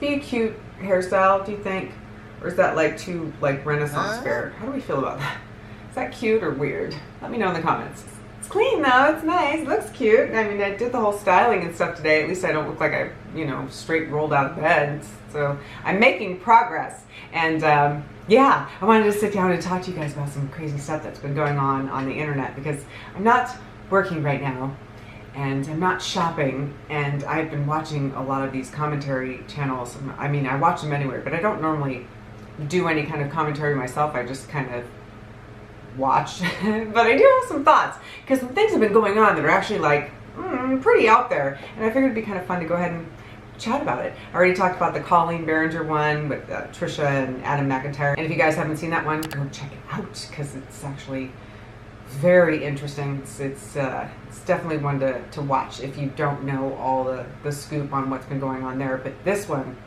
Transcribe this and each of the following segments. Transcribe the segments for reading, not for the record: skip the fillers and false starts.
be a cute hairstyle, do you think? Or is that like too like Renaissance fair? How do we feel about that? Is that cute or weird? Let me know in the comments. It's clean though, it's nice, it looks cute. I mean, I did the whole styling and stuff today. At least I don't look like I, straight rolled out of bed. So I'm making progress. And yeah, I wanted to sit down and talk to you guys about some crazy stuff that's been going on the internet, because I'm not working right now and I'm not shopping, and I've been watching a lot of these commentary channels. I mean, I watch them anyway, but I don't normally do any kind of commentary myself. I just kind of watch. But I do have some thoughts, because some things have been going on that are actually like pretty out there, and I figured it'd be kind of fun to go ahead and chat about it. I already talked about the Colleen Behringer one with Trisha and Adam McIntyre, and if you guys haven't seen that one, go check it out, because it's actually very interesting. It's definitely one to watch if you don't know all the scoop on what's been going on there. But this one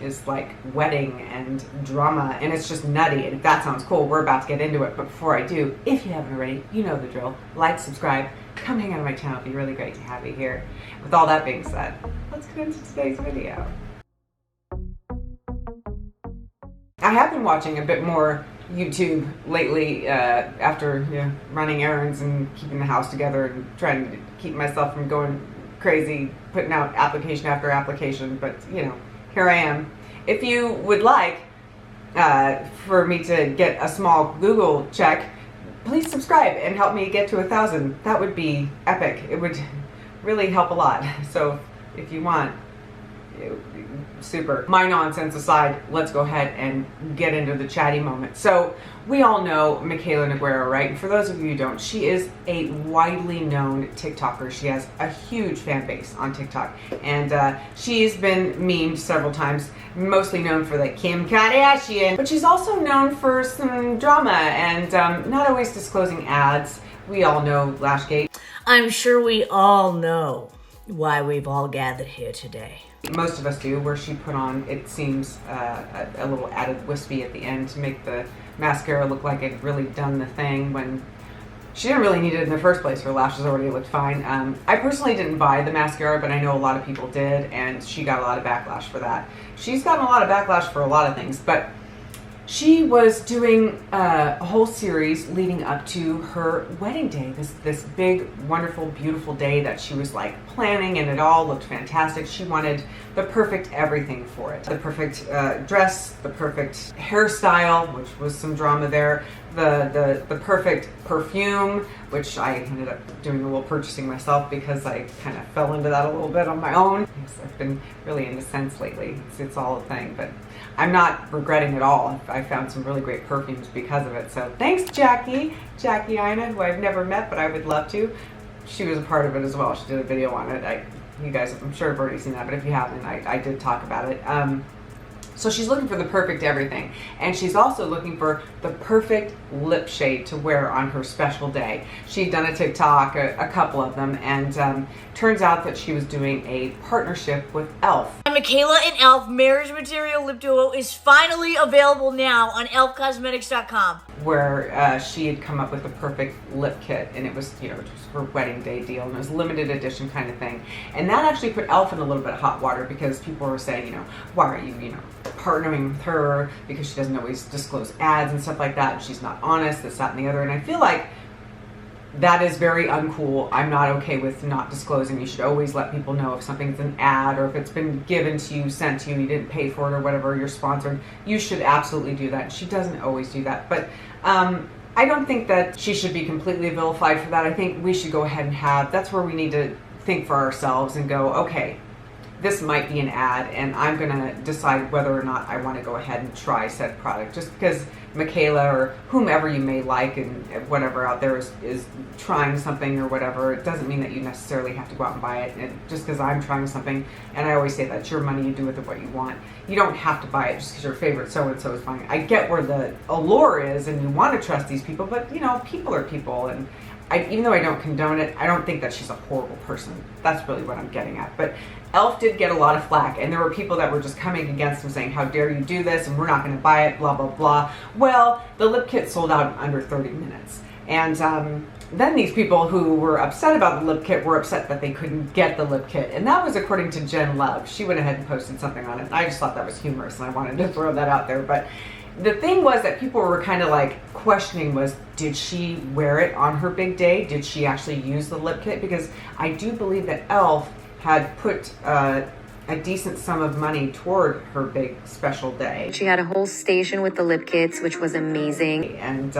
is like wedding and drama, and it's just nutty, and if that sounds cool, we're about to get into it. But before I do, if you haven't already, you know the drill. Like, subscribe, come hang out on my channel. It'd be really great to have you here. With all that being said, let's get into today's video. I have been watching a bit more YouTube lately after running errands and keeping the house together and trying to keep myself from going crazy, putting out application after application. But here I am. If you would like for me to get a small Google check, please subscribe and help me get to 1,000. That would be epic. It would really help a lot. So if you want, super. My nonsense aside, let's go ahead and get into the chatty moment. So we all know Mikayla Nogueira, right? And for those of you who don't, she is a widely known TikToker. She has a huge fan base on TikTok, and she's been memed several times, mostly known for the Kim Kardashian, but she's also known for some drama and not always disclosing ads. We all know Lashgate. I'm sure we all know why we've all gathered here today. Most of us do, where she put on, it seems, a little added wispy at the end to make the mascara look like it really done the thing, when she didn't really need it in the first place. Her lashes already looked fine. I personally didn't buy the mascara, but I know a lot of people did, and she got a lot of backlash for that. She's gotten a lot of backlash for a lot of things, but she was doing a whole series leading up to her wedding day, this big, wonderful, beautiful day that she was like planning, and it all looked fantastic. She wanted the perfect everything for it. The perfect dress, the perfect hairstyle, which was some drama there, the perfect perfume, which I ended up doing a little purchasing myself because I kind of fell into that a little bit on my own. Yes, I've been really into scents lately. It's all a thing, but I'm not regretting it all. I found some really great perfumes because of it. So thanks, Jackie Ina, who I've never met, but I would love to. She was a part of it as well. She did a video on it. You guys, I'm sure have already seen that, but if you haven't, I did talk about it. So she's looking for the perfect everything, and she's also looking for the perfect lip shade to wear on her special day. She'd done a TikTok, a couple of them, and turns out that she was doing a partnership with e.l.f. Mikayla and e.l.f. Marriage Material Lip Duo is finally available now on elfcosmetics.com. Where she had come up with the perfect lip kit, and it was, just her wedding day deal, and it was limited edition kind of thing. And that actually put e.l.f. in a little bit of hot water, because people were saying, why are you, partnering with her, because she doesn't always disclose ads and stuff like that, and she's not honest, this, that, and the other. And I feel like that is very uncool. I'm not okay with not disclosing. You should always let people know if something's an ad, or if it's been given to you, sent to you, you didn't pay for it or whatever, you're sponsored. You should absolutely do that. She doesn't always do that. But I don't think that she should be completely vilified for that. I think we should go ahead and that's where we need to think for ourselves and go, okay, this might be an ad, and I'm going to decide whether or not I want to go ahead and try said product. Just because Mikayla or whomever you may like and whatever out there is trying something or whatever, it doesn't mean that you necessarily have to go out and buy it. And just because I'm trying something, and I always say that's your money, you do with it what you want. You don't have to buy it just because your favorite so-and-so is buying it. I get where the allure is, and you want to trust these people, but people are people, and even though I don't condone it, I don't think that she's a horrible person. That's really what I'm getting at. But e.l.f. did get a lot of flack, and there were people that were just coming against him saying, how dare you do this, and we're not going to buy it, blah, blah, blah. Well, the lip kit sold out in under 30 minutes. And then these people who were upset about the lip kit were upset that they couldn't get the lip kit. And that was according to Jen Love. She went ahead and posted something on it. And I just thought that was humorous and I wanted to throw that out there. But the thing was that people were kind of like questioning was, did she wear it on her big day? Did she actually use the lip kit? Because I do believe that e.l.f. had put a decent sum of money toward her big special day. She had a whole station with the lip kits, which was amazing. And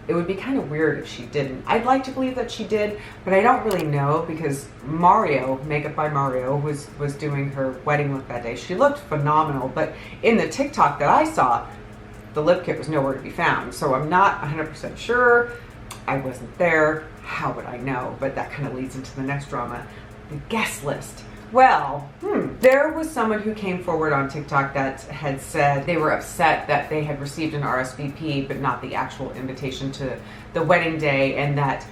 it would be kind of weird if she didn't. I'd like to believe that she did, but I don't really know because Mario, Makeup by Mario, was doing her wedding look that day. She looked phenomenal, but in the TikTok that I saw, the lip kit was nowhere to be found. So I'm not 100% sure. I wasn't there. How would I know? But that kind of leads into the next drama, the guest list. Well, there was someone who came forward on TikTok that had said they were upset that they had received an RSVP but not the actual invitation to the wedding day, and that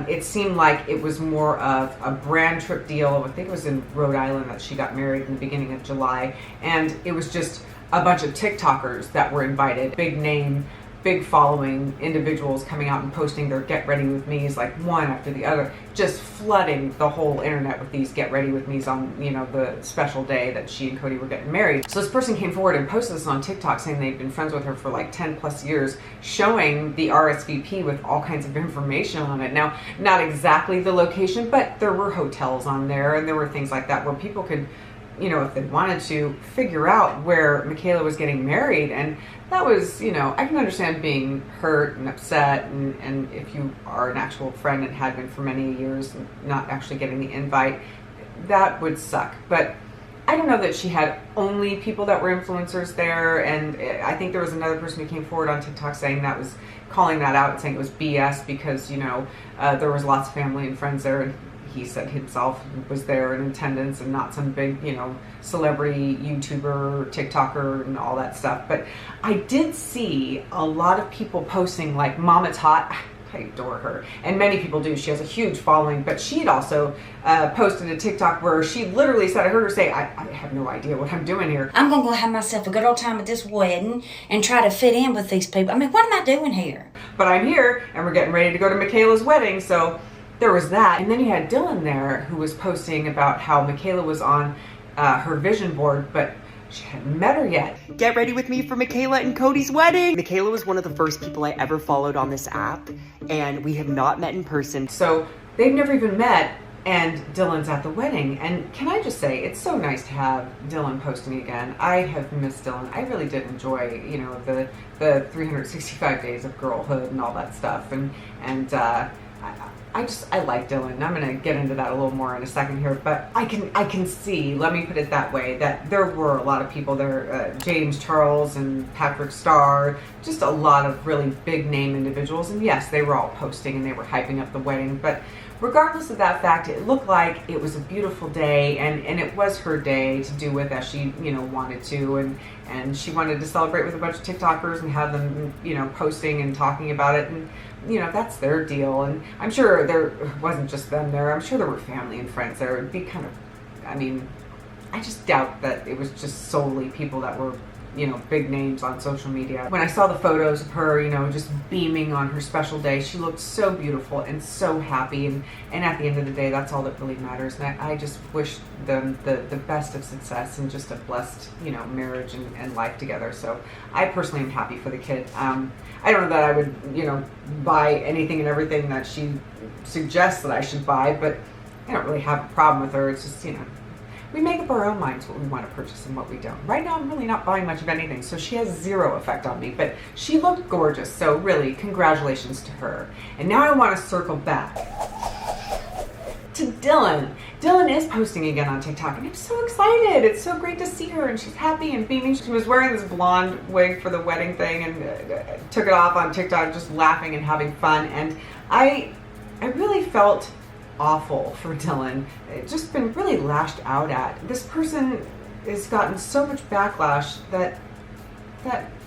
it seemed like it was more of a brand trip deal. I think it was in Rhode Island that she got married in the beginning of July, and it was just a bunch of TikTokers that were invited, big name, big following individuals coming out and posting their get ready with me's like one after the other, just flooding the whole internet with these get ready with me's on, you know, the special day that she and Cody were getting married. So this person came forward and posted this on TikTok saying they'd been friends with her for like 10 plus years, showing the RSVP with all kinds of information on it. Now, not exactly the location, but there were hotels on there and there were things like that where people could, you know, if they wanted to, figure out where Mikayla was getting married. And that was, you know, I can understand being hurt and upset, and if you are an actual friend and had been for many years and not actually getting the invite, that would suck. But I don't know that she had only people that were influencers there, and I think there was another person who came forward on TikTok saying that was, calling that out and saying it was BS because, you know, there was lots of family and friends there, and he said himself was there in attendance and not some big, you know, celebrity YouTuber, TikToker and all that stuff. But I did see a lot of people posting like Mama's Hot. I adore her, and many people do. She has a huge following, but she had also posted a TikTok where she literally said, I heard her say, I have no idea what I'm doing here. I'm gonna go have myself a good old time at this wedding and try to fit in with these people. I mean, what am I doing here? But I'm here and we're getting ready to go to Mikayla's wedding, so there was that. And then you had Dylan there who was posting about how Mikayla was on her vision board, but she hadn't met her yet. Get ready with me for Mikayla and Cody's wedding. Mikayla was one of the first people I ever followed on this app, and we have not met in person. So they've never even met, and Dylan's at the wedding. And can I just say, it's so nice to have Dylan posting again. I have missed Dylan. I really did enjoy, you know, the 365 days of girlhood and all that stuff. And I like Dylan. I'm going to get into that a little more in a second here, but I can see, let me put it that way, that there were a lot of people there, James Charles and Patrick Starr, just a lot of really big name individuals. And yes, they were all posting and they were hyping up the wedding, but regardless of that fact, it looked like it was a beautiful day, and it was her day to do with as she, you know, wanted to, and she wanted to celebrate with a bunch of TikTokers and have them, you know, posting and talking about it, and you know, that's their deal. And I'm sure there wasn't just them there. I'm sure there were family and friends there. It'd be kind of, I mean, I just doubt that it was just solely people that were, you know, big names on social media. When I saw the photos of her, you know, just beaming on her special day, she looked so beautiful and so happy. And at the end of the day, that's all that really matters. And I just wish them the best of success and just a blessed, you know, marriage and life together. So I personally am happy for the kid. I don't know that I would, you know, buy anything and everything that she suggests that I should buy, but I don't really have a problem with her. It's just, you know, we make up our own minds what we want to purchase and what we don't. Right now, I'm really not buying much of anything, so she has zero effect on me, but she looked gorgeous, so really, congratulations to her. And now I want to circle back to Dylan. Dylan is posting again on TikTok, and I'm so excited. It's so great to see her, and she's happy and beaming. She was wearing this blonde wig for the wedding thing, and took it off on TikTok, just laughing and having fun, and I really felt awful for Dylan. It's just been really lashed out at. This person has gotten so much backlash that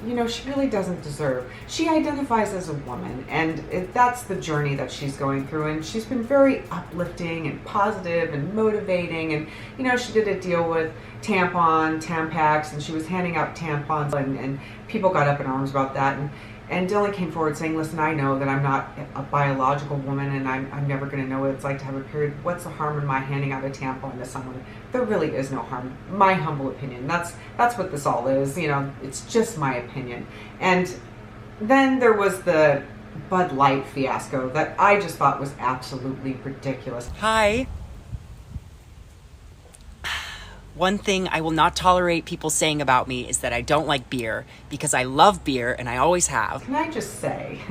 you know, she really doesn't deserve. She identifies as a woman, and that's the journey that she's going through, and she's been very uplifting and positive and motivating. And you know, she did a deal with Tampax, and she was handing out tampons, and people got up in arms about that. And And Dylan came forward saying, listen, I know that I'm not a biological woman and I'm never going to know what it's like to have a period. What's the harm in my handing out a tampon to someone? There really is no harm. My humble opinion. That's what this all is. You know, it's just my opinion. And then there was the Bud Light fiasco that I just thought was absolutely ridiculous. Hi. One thing I will not tolerate people saying about me is that I don't like beer, because I love beer and I always have. Can I just say,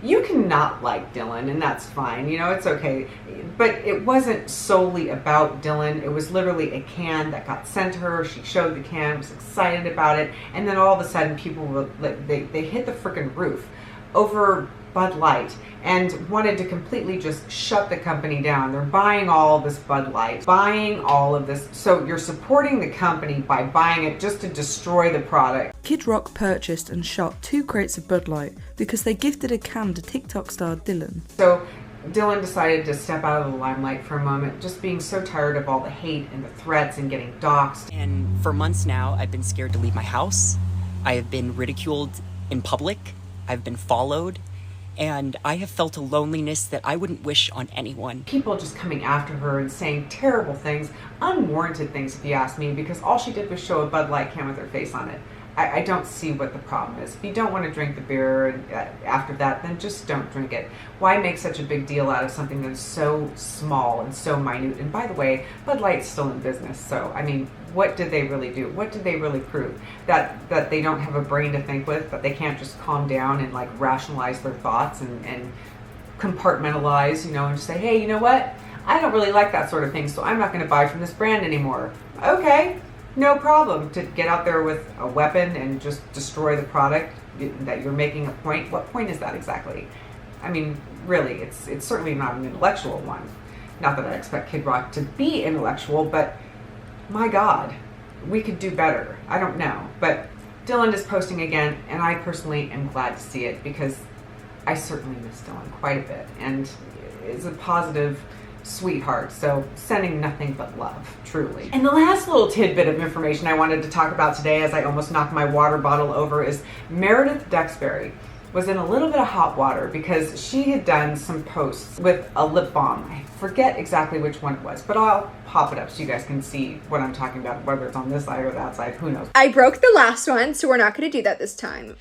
you cannot like Dylan, and that's fine. You know, it's okay. But it wasn't solely about Dylan. It was literally a can that got sent to her. She showed the can, was excited about it, and then all of a sudden people were, they hit the freaking roof over Bud Light and wanted to completely just shut the company down. They're buying all this Bud Light, buying all of this. So you're supporting the company by buying it just to destroy the product. Kid Rock purchased and shot 2 crates of Bud Light because they gifted a can to TikTok star Dylan. So Dylan decided to step out of the limelight for a moment, just being so tired of all the hate and the threats and getting doxxed. And for months now, I've been scared to leave my house. I have been ridiculed in public. I've been followed. And I have felt a loneliness that I wouldn't wish on anyone. People just coming after her and saying terrible things, unwarranted things if you ask me, because all she did was show a Bud Light can with her face on it. I don't see what the problem is. If you don't want to drink the beer after that, then just don't drink it. Why make such a big deal out of something that's so small and so minute? And by the way, Bud Light's still in business, so I mean, what did they really do? What did they really prove? That they don't have a brain to think with, that they can't just calm down and like rationalize their thoughts and compartmentalize, you know, and just say, hey, you know what? I don't really like that sort of thing, so I'm not going to buy from this brand anymore. Okay. No problem to get out there with a weapon and just destroy the product that you're making a point. What point is that exactly? I mean, really, it's certainly not an intellectual one. Not that I expect Kid Rock to be intellectual, but my God, we could do better. I don't know. But Dylan is posting again, and I personally am glad to see it because I certainly miss Dylan quite a bit and is a positive sweetheart, so sending nothing but love, truly. And the last little tidbit of information I wanted to talk about today, as I almost knocked my water bottle over, is Meredith Duxbury was in a little bit of hot water because she had done some posts with a lip balm. I forget exactly which one it was, but I'll pop it up so you guys can see what I'm talking about, whether it's on this side or that side, who knows. I broke the last one, so we're not going to do that this time.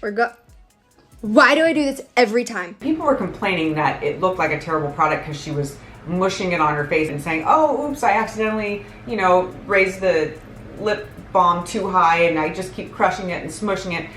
Why do I do this every time? People were complaining that it looked like a terrible product because she was mushing it on her face and saying, oh, oops, I accidentally, you know, raised the lip balm too high and I just keep crushing it and smushing it.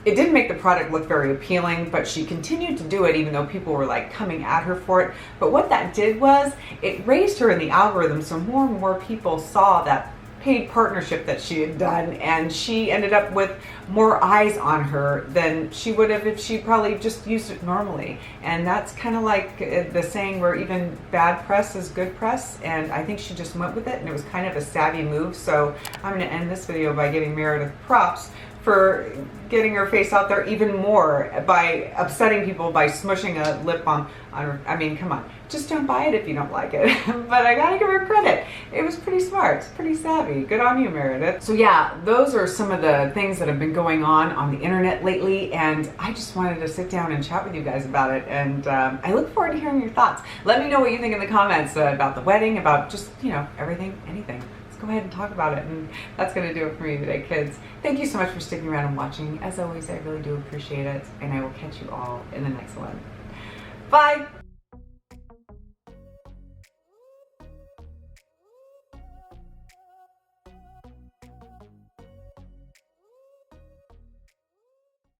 It didn't make the product look very appealing, but she continued to do it even though people were like coming at her for it. But what that did was it raised her in the algorithm, so more and more people saw that paid partnership that she had done, and she ended up with more eyes on her than she would have if she probably just used it normally. And that's kind of like the saying where even bad press is good press, and I think she just went with it, and it was kind of a savvy move. So I'm going to end this video by giving Meredith props for getting her face out there even more by upsetting people by smushing a lip balm on her. I mean, come on, just don't buy it if you don't like it. But I gotta give her credit. It was pretty smart, pretty savvy. Good on you, Meredith. So yeah, those are some of the things that have been going on the internet lately, and I just wanted to sit down and chat with you guys about it, and I look forward to hearing your thoughts. Let me know what you think in the comments about the wedding, about just, you know, everything, anything. Go ahead and talk about it, and that's going to do it for me today, kids. Thank you so much for sticking around and watching. As always, I really do appreciate it, and I will catch you all in the next one. Bye!